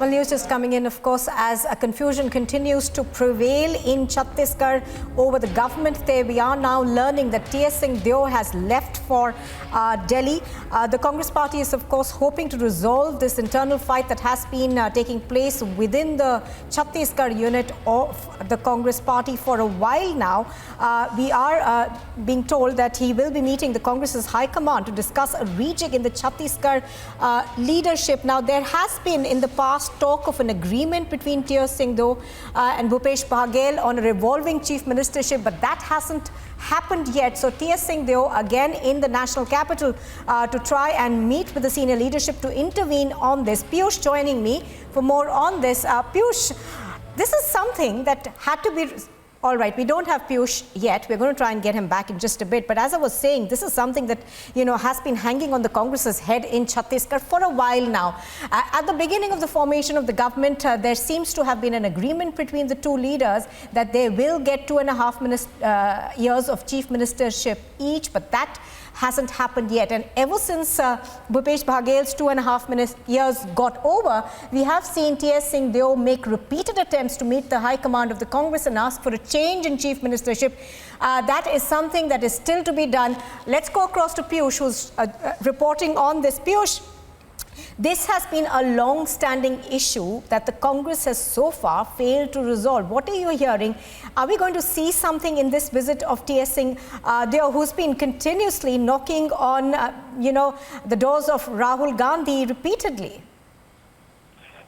Well, news just coming in, of course, as a confusion continues to prevail in Chhattisgarh over the government there. We are now learning that T.S. Singh has left for Delhi. The Congress party is, of course, hoping to resolve this internal fight that has been taking place within the Chhattisgarh unit of the Congress party for a while now. We are being told that he will be meeting the Congress's high command to discuss a rejig in the Chhattisgarh leadership. Now, there has been in the past talk of an agreement between T.S. Singh and Bhupesh Baghel on a revolving chief ministership, but that hasn't happened yet. So T.S. Singh again in the national capital to try and meet with the senior leadership to intervene on this. Piyush joining me for more on this. Piyush, this is something that had to be... All right, we don't have Piyush yet. We're going to try and get him back in just a bit. But as I was saying, this is something that, has been hanging on the Congress's head in Chhattisgarh for a while now. At the beginning of the formation of the government, there seems to have been an agreement between the two leaders that they will get 2.5 years of chief ministership each, but that hasn't happened yet. And ever since Bhupesh Baghel's 2.5 years got over, we have seen T.S. Singh make repeated attempts to meet the high command of the Congress and ask for a change in chief ministership. That is something that is still to be done. Let's go across to Piyush, who's reporting on this. Piyush, this has been a long-standing issue that the Congress has so far failed to resolve. What are you hearing? Are we going to see something in this visit of T.S. Singh, who's been continuously knocking on, the doors of Rahul Gandhi repeatedly?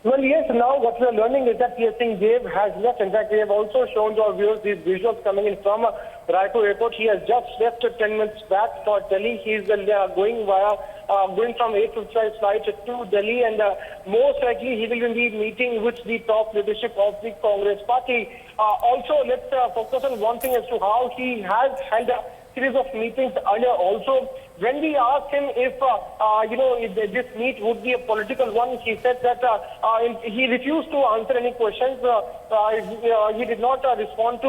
Well, yes, now what we are learning is that T.S. Singh has left. In fact, we have also shown to our viewers these visuals coming in from Raipur Airport. He has just left 10 minutes back for Delhi. He is going from 8:55 flight to Delhi, and most likely he will be meeting with the top leadership of the Congress party. Also, let's focus on one thing as to how he has held a series of meetings earlier also. When we asked him if this meet would be a political one, he said that he refused to answer any questions. He did not respond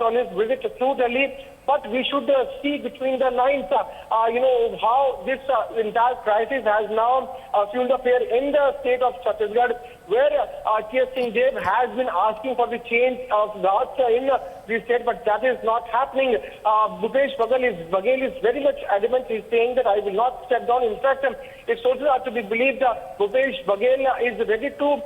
on his visit to Delhi. But we should see between the lines, how this entire crisis has now fueled up here in the state of Chhattisgarh, where T.S. Singh has been asking for the change of Raj in the state, but that is not happening. Bhupesh Baghel is very much adamant. He's saying that I will not step down. In fact, it's totally not to be believed. Bhupesh Baghel is ready to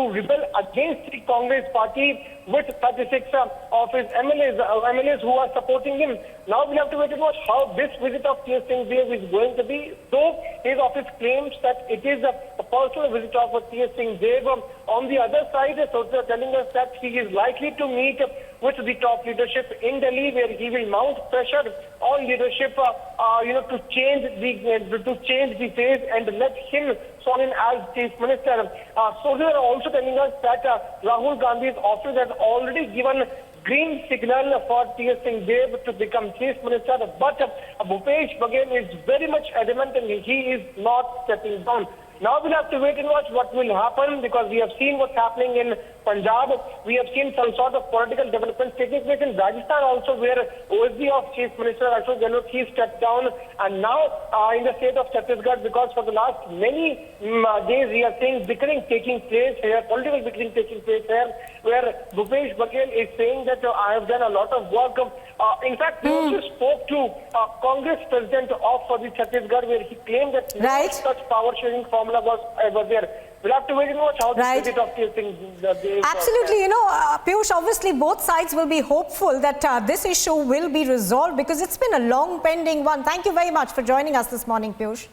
rebel against the Congress party with 36 of his MLAs who are supporting him. Now we have to wait and watch how this visit of T.S. Singh is going to be. Though his office claims that it is a personal visit of T.S. Singh, on the other side, sources are telling us that he is likely to meet with the top leadership in Delhi, where he will mount pressure on leadership, to change the face and let him sworn in as chief minister. Sources are also telling us that Rahul Gandhi's office has already given green signal for T.S. Singh to become chief minister, but Bhupesh Baghel is very much adamant and he is not stepping down. Now we'll have to wait and watch what will happen, because we have seen what's happening in Punjab. We have seen some sort of political developments taking place in Rajasthan also, where OSD of Chief Minister Ashok Gehlot, he stepped down. And now in the state of Chhattisgarh, because for the last many days we are seeing bickering taking place here, political bickering taking place here, where Bhupesh Baghel is saying that I have done a lot of work. In fact, we also spoke to Congress president of the Chhattisgarh, where he claimed that no such power sharing formula was ever there. We'll have to wait and watch how this visit of T.S. Singh is. Absolutely. Piyush, obviously both sides will be hopeful that this issue will be resolved, because it's been a long pending one. Thank you very much for joining us this morning, Piyush.